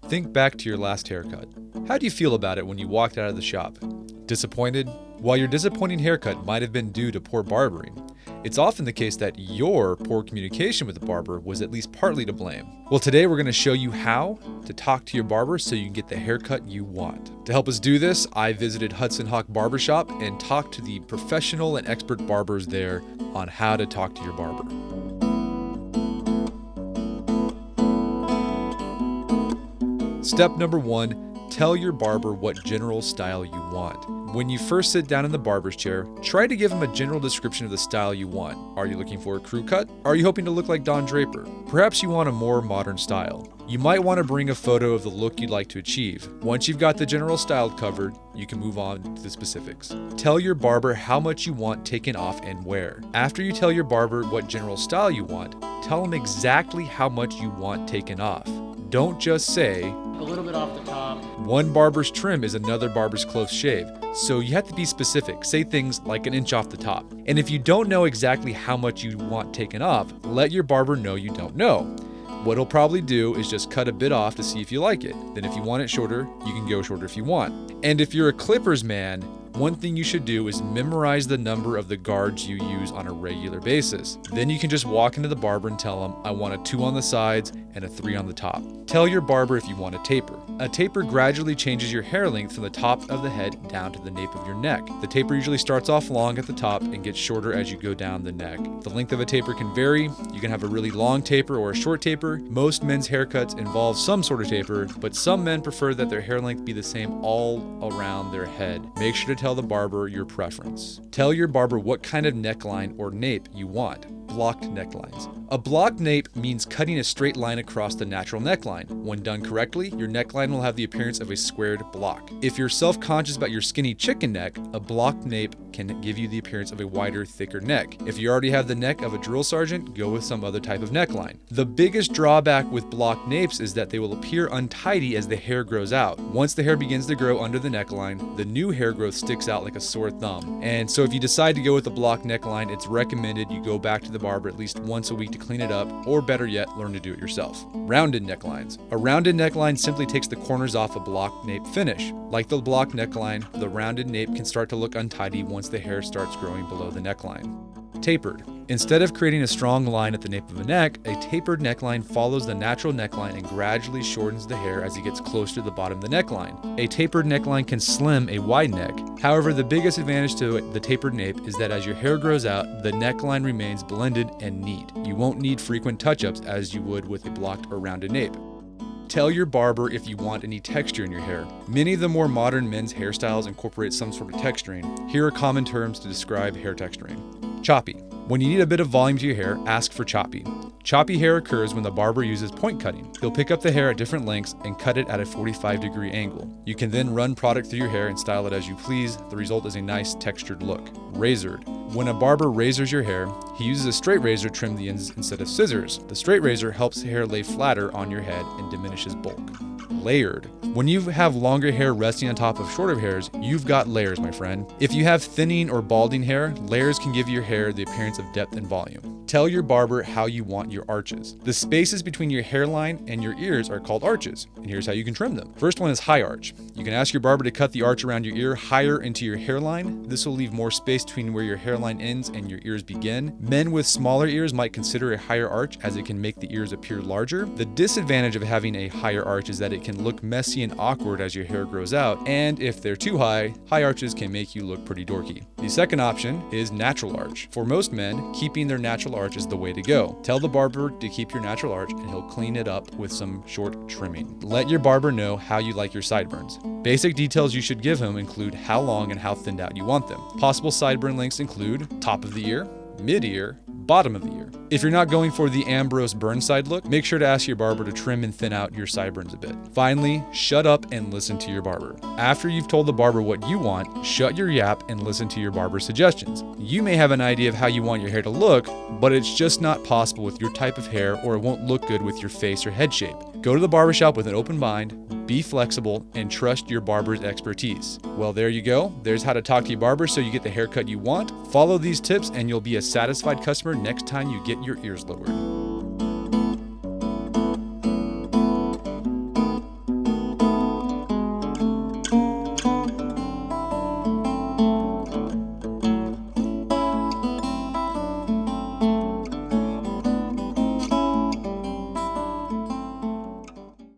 Think back to your last haircut. How do you feel about it when you walked out of the shop? Disappointed? While your disappointing haircut might have been due to poor barbering, it's often the case that your poor communication with the barber was at least partly to blame. Well, today we're going to show you how to talk to your barber so you can get the haircut you want. To help us do this, I visited Hudson Hawk Barbershop and talked to the professional and expert barbers there on how to talk to your barber. Step number 1, tell your barber what general style you want. When you first sit down in the barber's chair, try to give him a general description of the style you want. Are you looking for a crew cut? Are you hoping to look like Don Draper? Perhaps you want a more modern style. You might want to bring a photo of the look you'd like to achieve. Once you've got the general style covered, you can move on to the specifics. Tell your barber how much you want taken off and where. After you tell your barber what general style you want, tell him exactly how much you want taken off. Don't just say, a little bit off the top. One barber's trim is another barber's close shave, so you have to be specific. Say things like an inch off the top. And if you don't know exactly how much you want taken off, let your barber know you don't know. What he'll probably do is just cut a bit off to see if you like it. Then if you want it shorter, you can go shorter if you want. And if you're a clippers man, one thing you should do is memorize the number of the guards you use on a regular basis. Then you can just walk into the barber and tell him, I want a 2 on the sides and a 3 on the top. Tell your barber if you want a taper. A taper gradually changes your hair length from the top of the head down to the nape of your neck. The taper usually starts off long at the top and gets shorter as you go down the neck. The length of a taper can vary. You can have a really long taper or a short taper. Most men's haircuts involve some sort of taper, but some men prefer that their hair length be the same all around their head. Make sure to tell the barber your preference. Tell your barber what kind of neckline or nape you want. Blocked necklines. A blocked nape means cutting a straight line across the natural neckline. When done correctly, your neckline will have the appearance of a squared block. If you're self-conscious about your skinny chicken neck, a blocked nape can give you the appearance of a wider, thicker neck. If you already have the neck of a drill sergeant, go with some other type of neckline. The biggest drawback with blocked napes is that they will appear untidy as the hair grows out. Once the hair begins to grow under the neckline, the new hair growth sticks out like a sore thumb. And so if you decide to go with a blocked neckline, it's recommended you go back to the barber at least once a week to clean it up, or better yet, learn to do it yourself. Rounded necklines. A rounded neckline simply takes the corners off a block nape finish. Like the block neckline, the rounded nape can start to look untidy once the hair starts growing below the neckline. Tapered. Instead of creating a strong line at the nape of a neck, a tapered neckline follows the natural neckline and gradually shortens the hair as it gets closer to the bottom of the neckline. A tapered neckline can slim a wide neck. However, the biggest advantage to the tapered nape is that as your hair grows out, the neckline remains blended and neat. You won't need frequent touch-ups as you would with a blocked or rounded nape. Tell your barber if you want any texture in your hair. Many of the more modern men's hairstyles incorporate some sort of texturing. Here are common terms to describe hair texturing. Choppy. When you need a bit of volume to your hair, ask for choppy. Choppy hair occurs when the barber uses point cutting. He'll pick up the hair at different lengths and cut it at a 45-degree angle. You can then run product through your hair and style it as you please. The result is a nice textured look. Razored. When a barber razors your hair, he uses a straight razor to trim the ends instead of scissors. The straight razor helps the hair lay flatter on your head and diminishes bulk. Layered. When you have longer hair resting on top of shorter hairs, you've got layers, my friend. If you have thinning or balding hair, layers can give your hair the appearance of depth and volume. Tell your barber how you want your arches. The spaces between your hairline and your ears are called arches, and here's how you can trim them. First one is high arch. You can ask your barber to cut the arch around your ear higher into your hairline. This will leave more space between where your hairline ends and your ears begin. Men with smaller ears might consider a higher arch as it can make the ears appear larger. The disadvantage of having a higher arch is that it can look messy and awkward as your hair grows out, and if they're too high, high arches can make you look pretty dorky. The second option is natural arch. For most men, keeping their natural arch is the way to go. Tell the barber to keep your natural arch and he'll clean it up with some short trimming. Let your barber know how you like your sideburns. Basic details you should give him include how long and how thinned out you want them. Possible sideburn lengths include top of the ear, mid-ear, bottom of the ear. If you're not going for the Ambrose Burnside look, make sure to ask your barber to trim and thin out your sideburns a bit. Finally, shut up and listen to your barber. After you've told the barber what you want, shut your yap and listen to your barber's suggestions. You may have an idea of how you want your hair to look, but it's just not possible with your type of hair, or it won't look good with your face or head shape. Go to the barbershop with an open mind, be flexible, and trust your barber's expertise. Well, there you go. There's how to talk to your barber so you get the haircut you want. Follow these tips and you'll be a satisfied customer next time you get your ears lowered.